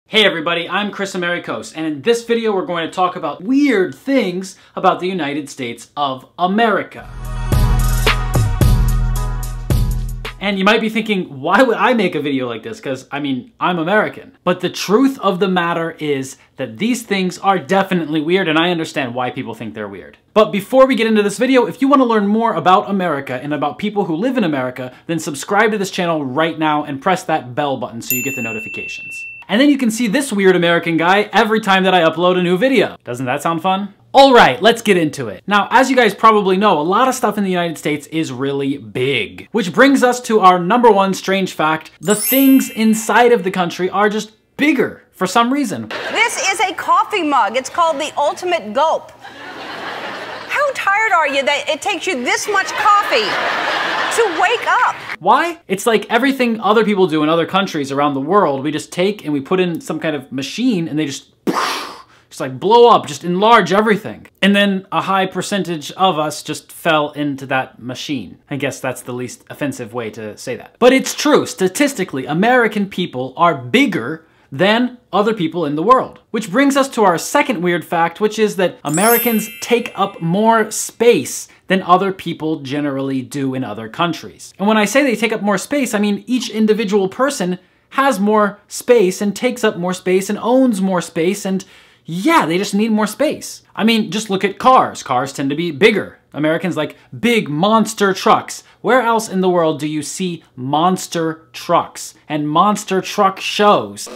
Hey everybody, I'm Kris Amerikos, and in this video we're going to talk about weird things about the United States of America. And you might be thinking, why would I make a video like this? Because, I'm American. But the truth of the matter is that these things are definitely weird, and I understand why people think they're weird. But before we get into this video, if you want to learn more about America and about people who live in America, then subscribe to this channel right now and press that bell button so you get the notifications. And then you can see this weird American guy every time that I upload a new video. Doesn't that sound fun? Alright, let's get into it. Now, as you guys probably know, a lot of stuff in the United States is really big. Which brings us to our number one strange fact. The things inside of the country are just bigger for some reason. This is a coffee mug. It's called the Ultimate Gulp. How tired are you that it takes you this much coffee to wake up? Why? It's like everything other people do in other countries around the world, we just take and we put in some kind of machine and they just like blow up, just enlarge everything. And then a high percentage of us just fell into that machine. I guess that's the least offensive way to say that. But it's true, statistically, American people are bigger than other people in the world. Which brings us to our second weird fact, which is that Americans take up more space than other people generally do in other countries. And when I say they take up more space, I mean each individual person has more space and takes up more space and owns more space, and yeah, they just need more space. I mean, just look at cars. Cars tend to be bigger. Americans like big monster trucks. Where else in the world do you see monster trucks and monster truck shows?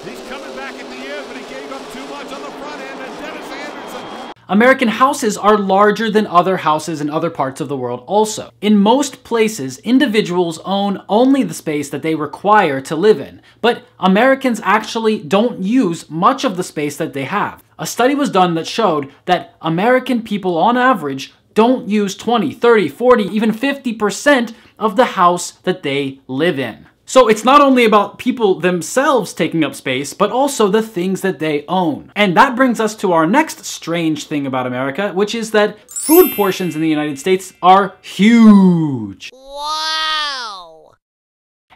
He's coming back in the end, but he gave up too much on the front end, and Dennis Anderson. American houses are larger than other houses in other parts of the world also. In most places, individuals own only the space that they require to live in, but Americans actually don't use much of the space that they have. A study was done that showed that American people on average don't use 20, 30, 40, even 50% of the house that they live in. So it's not only about people themselves taking up space, but also the things that they own. And that brings us to our next strange thing about America, which is that food portions in the United States are huge. Wow!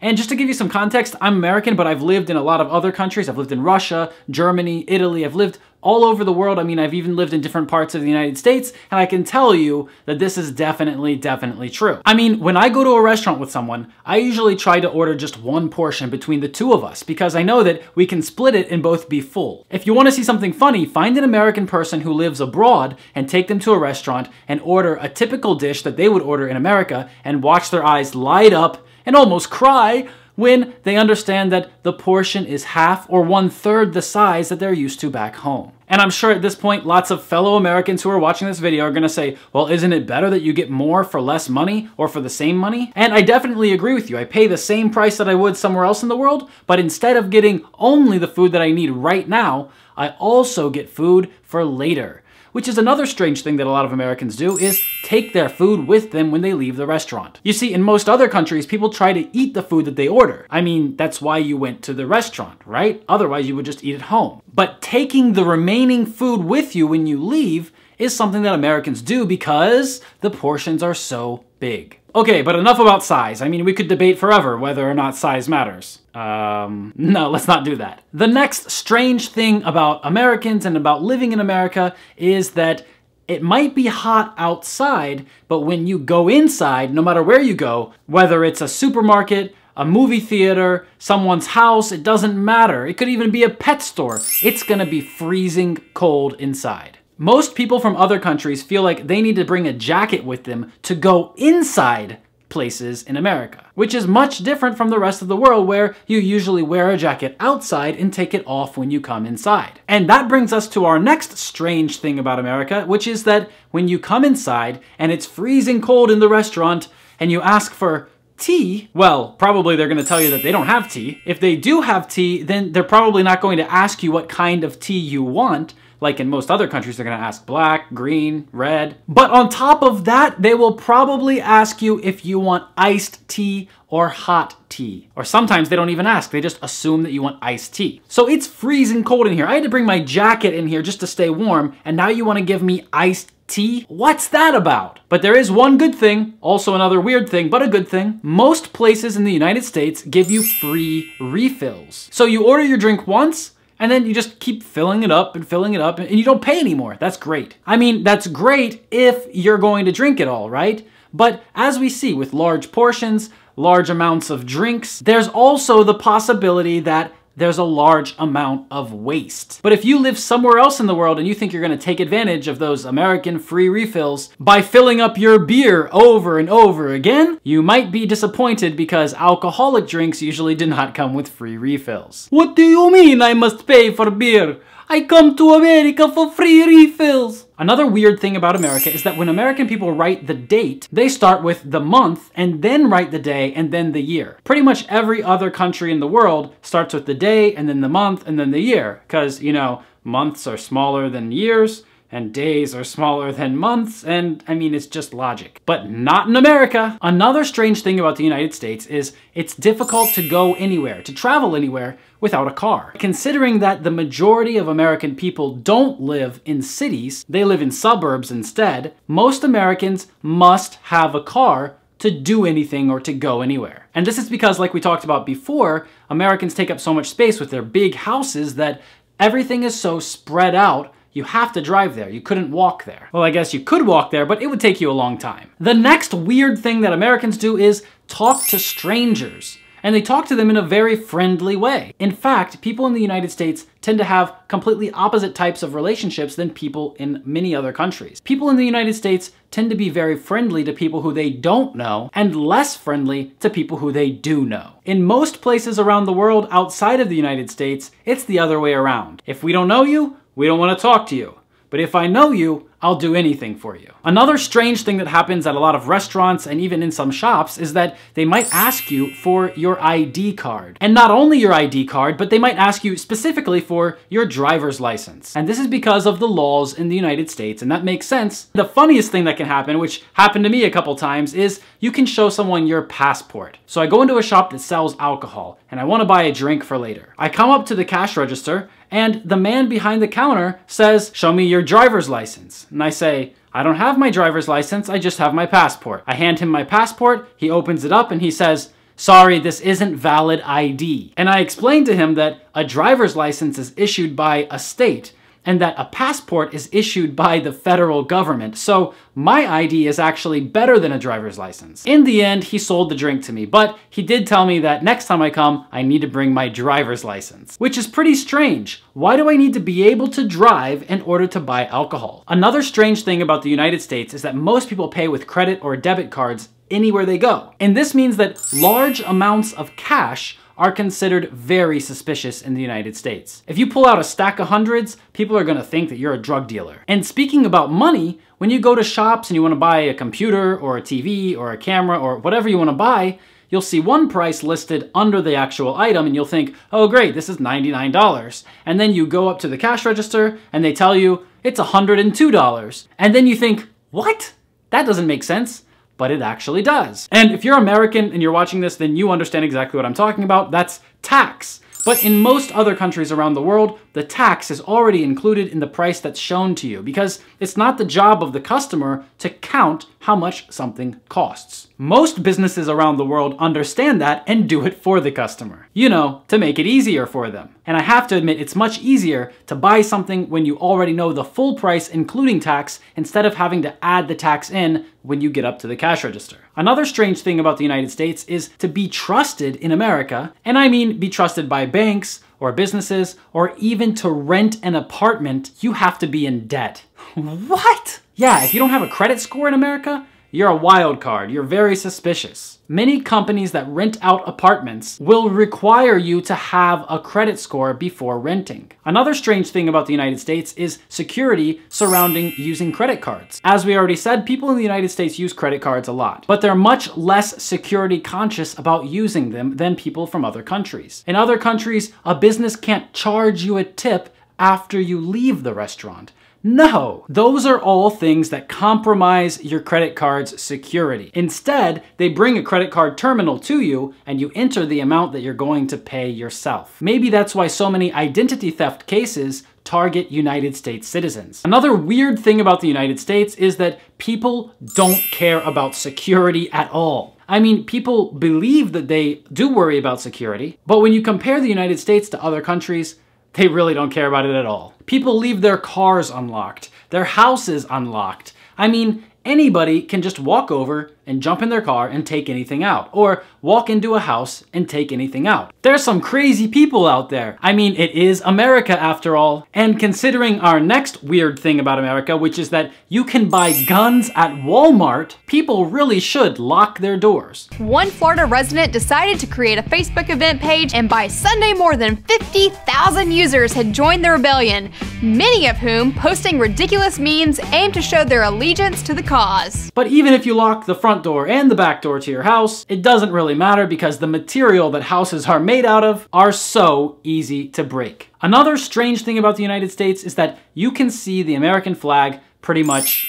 And just to give you some context, I'm American, but I've lived in a lot of other countries. I've lived in Russia, Germany, Italy. I've lived all over the world. I've even lived in different parts of the United States, and I can tell you that this is definitely true. When I go to a restaurant with someone, I usually try to order just one portion between the two of us, because I know that we can split it and both be full. If you want to see something funny, find an American person who lives abroad and take them to a restaurant and order a typical dish that they would order in America and watch their eyes light up and almost cry when they understand that the portion is half or 1/3 the size that they're used to back home. And I'm sure at this point, lots of fellow Americans who are watching this video are gonna say, well, isn't it better that you get more for less money or for the same money? And I definitely agree with you. I pay the same price that I would somewhere else in the world, but instead of getting only the food that I need right now, I also get food for later. Which is another strange thing that a lot of Americans do, is take their food with them when they leave the restaurant. You see, in most other countries, people try to eat the food that they order. That's why you went to the restaurant, right? Otherwise, you would just eat at home. But taking the remaining food with you when you leave is something that Americans do because the portions are so big. Okay, but enough about size. We could debate forever whether or not size matters. No, let's not do that. The next strange thing about Americans and about living in America is that it might be hot outside, but when you go inside, no matter where you go, whether it's a supermarket, a movie theater, someone's house, it doesn't matter. It could even be a pet store. It's gonna be freezing cold inside. Most people from other countries feel like they need to bring a jacket with them to go inside places in America, which is much different from the rest of the world where you usually wear a jacket outside and take it off when you come inside. And that brings us to our next strange thing about America, which is that when you come inside and it's freezing cold in the restaurant and you ask for tea, well, probably they're gonna tell you that they don't have tea. If they do have tea, then they're probably not going to ask you what kind of tea you want. Like in most other countries, they're gonna ask black, green, red. But on top of that, they will probably ask you if you want iced tea or hot tea. Or sometimes they don't even ask, they just assume that you want iced tea. So it's freezing cold in here. I had to bring my jacket in here just to stay warm, and now you wanna give me iced tea? What's that about? But there is one good thing, also another weird thing, but a good thing. Most places in the United States give you free refills. So you order your drink once, and then you just keep filling it up, and you don't pay anymore. That's great. I mean, that's great if you're going to drink it all, right? But as we see with large portions, large amounts of drinks, there's also the possibility that there's a large amount of waste. But if you live somewhere else in the world and you think you're gonna take advantage of those American free refills by filling up your beer over and over again, you might be disappointed because alcoholic drinks usually do not come with free refills. What do you mean I must pay for beer? I come to America for free refills. Another weird thing about America is that when American people write the date, they start with the month and then write the day and then the year. Pretty much every other country in the world starts with the day and then the month and then the year. Because, you know, months are smaller than years and days are smaller than months, and I mean, it's just logic. But not in America. Another strange thing about the United States is it's difficult to go anywhere, to travel anywhere without a car. Considering that the majority of American people don't live in cities, they live in suburbs instead, most Americans must have a car to do anything or to go anywhere. And this is because, like we talked about before, Americans take up so much space with their big houses that everything is so spread out. You have to drive there. You couldn't walk there. Well, I guess you could walk there, but it would take you a long time. The next weird thing that Americans do is talk to strangers. And they talk to them in a very friendly way. In fact, people in the United States tend to have completely opposite types of relationships than people in many other countries. People in the United States tend to be very friendly to people who they don't know and less friendly to people who they do know. In most places around the world outside of the United States, it's the other way around. If we don't know you, we don't want to talk to you. But if I know you, I'll do anything for you. Another strange thing that happens at a lot of restaurants and even in some shops is that they might ask you for your ID card. And not only your ID card, but they might ask you specifically for your driver's license. And this is because of the laws in the United States, and that makes sense. The funniest thing that can happen, which happened to me a couple times, is you can show someone your passport. So I go into a shop that sells alcohol, and I want to buy a drink for later. I come up to the cash register, and the man behind the counter says, "Show me your driver's license." And I say, "I don't have my driver's license, I just have my passport." I hand him my passport, he opens it up and he says, "Sorry, this isn't valid ID." And I explained to him that a driver's license is issued by a state and that a passport is issued by the federal government. So my ID is actually better than a driver's license. In the end, he sold the drink to me, but he did tell me that next time I come, I need to bring my driver's license, which is pretty strange. Why do I need to be able to drive in order to buy alcohol? Another strange thing about the United States is that most people pay with credit or debit cards anywhere they go. And this means that large amounts of cash are considered very suspicious in the United States. If you pull out a stack of hundreds, people are gonna think that you're a drug dealer. And speaking about money, when you go to shops and you wanna buy a computer or a TV or a camera or whatever you wanna buy, you'll see one price listed under the actual item and you'll think, oh great, this is $99. And then you go up to the cash register and they tell you it's $102. And then you think, what? That doesn't make sense. But it actually does. And if you're American and you're watching this, then you understand exactly what I'm talking about. That's tax. But in most other countries around the world, the tax is already included in the price that's shown to you because it's not the job of the customer to count how much something costs. Most businesses around the world understand that and do it for the customer. You know, to make it easier for them. And I have to admit, it's much easier to buy something when you already know the full price including tax instead of having to add the tax in when you get up to the cash register. Another strange thing about the United States is to be trusted in America, and I mean be trusted by banks or businesses or even to rent an apartment, you have to be in debt. What? Yeah, if you don't have a credit score in America, you're a wild card. You're very suspicious. Many companies that rent out apartments will require you to have a credit score before renting. Another strange thing about the United States is security surrounding using credit cards. As we already said, people in the United States use credit cards a lot, but they're much less security conscious about using them than people from other countries. In other countries, a business can't charge you a tip after you leave the restaurant. No, those are all things that compromise your credit card's security. Instead, they bring a credit card terminal to you and you enter the amount that you're going to pay yourself. Maybe that's why so many identity theft cases target United States citizens. Another weird thing about the United States is that people don't care about security at all. I mean, people believe that they do worry about security, but when you compare the United States to other countries, They really don't care about it at all. People leave their cars unlocked, their houses unlocked. I mean, anybody can just walk over and jump in their car and take anything out, or walk into a house and take anything out. There's some crazy people out there. I mean, it is America after all. And considering our next weird thing about America, which is that you can buy guns at Walmart, people really should lock their doors. One Florida resident decided to create a Facebook event page, and by Sunday more than 50,000 users had joined the rebellion, many of whom posting ridiculous memes aimed to show their allegiance to the cause. But even if you lock the front door and the back door to your house, it doesn't really matter because the material that houses are made out of are so easy to break. Another strange thing about the United States is that you can see the American flag pretty much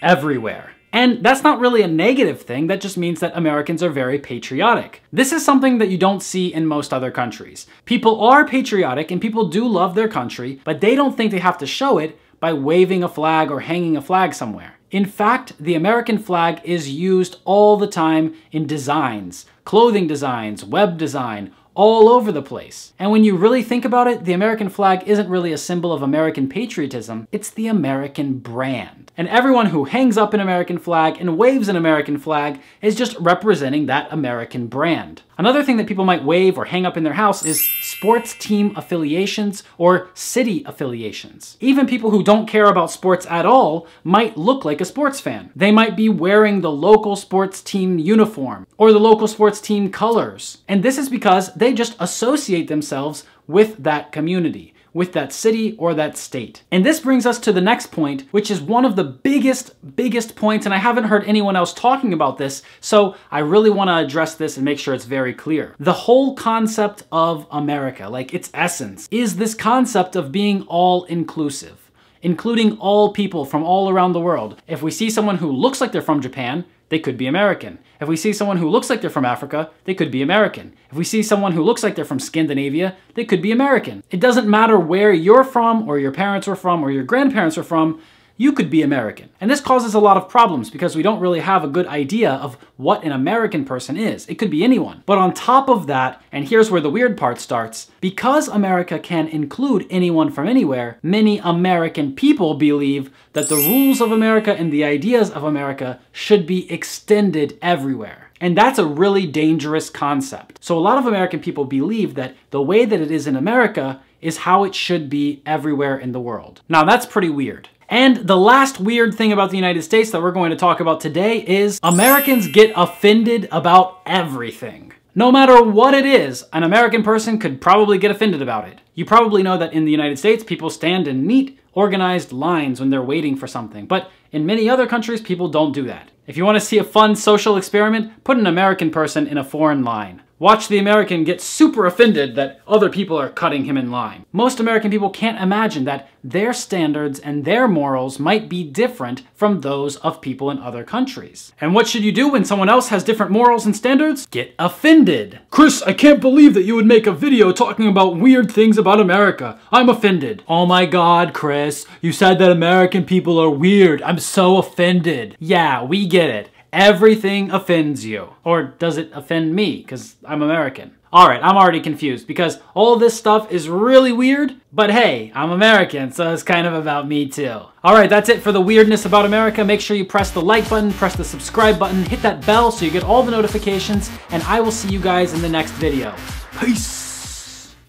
everywhere. And that's not really a negative thing, that just means that Americans are very patriotic. This is something that you don't see in most other countries. People are patriotic and people do love their country, but they don't think they have to show it by waving a flag or hanging a flag somewhere. In fact, the American flag is used all the time in designs, clothing designs, web design, all over the place. And when you really think about it, the American flag isn't really a symbol of American patriotism, it's the American brand. And everyone who hangs up an American flag and waves an American flag is just representing that American brand. Another thing that people might wave or hang up in their house is sports team affiliations or city affiliations. Even people who don't care about sports at all might look like a sports fan. They might be wearing the local sports team uniform or the local sports team colors. And this is because they just associate themselves with that community, with that city or that state. And this brings us to the next point, which is one of the biggest points, and I haven't heard anyone else talking about this, so I really want to address this and make sure it's very clear. The whole concept of America, like its essence, is this concept of being all-inclusive, including all people from all around the world. If we see someone who looks like they're from Japan, they could be American. If we see someone who looks like they're from Africa, they could be American. If we see someone who looks like they're from Scandinavia, they could be American. It doesn't matter where you're from, or your parents were from, or your grandparents are from, you could be American. And this causes a lot of problems because we don't really have a good idea of what an American person is. It could be anyone. But on top of that, and here's where the weird part starts, because America can include anyone from anywhere, many American people believe that the rules of America and the ideas of America should be extended everywhere. And that's a really dangerous concept. So a lot of American people believe that the way that it is in America is how it should be everywhere in the world. Now that's pretty weird. And the last weird thing about the United States that we're going to talk about today is Americans get offended about everything. No matter what it is, an American person could probably get offended about it. You probably know that in the United States, people stand in neat, organized lines when they're waiting for something. But in many other countries, people don't do that. If you want to see a fun social experiment, put an American person in a foreign line. Watch the American get super offended that other people are cutting him in line. Most American people can't imagine that their standards and their morals might be different from those of people in other countries. And what should you do when someone else has different morals and standards? Get offended. Kris, I can't believe that you would make a video talking about weird things about America. I'm offended. Oh my God, Kris, you said that American people are weird. I'm so offended. Yeah, we get it. Everything offends you. Or does it offend me? Because I'm American. Alright, I'm already confused because all this stuff is really weird, but hey, I'm American, so it's kind of about me too. Alright, that's it for the weirdness about America. Make sure you press the like button, press the subscribe button, hit that bell so you get all the notifications, and I will see you guys in the next video. Peace!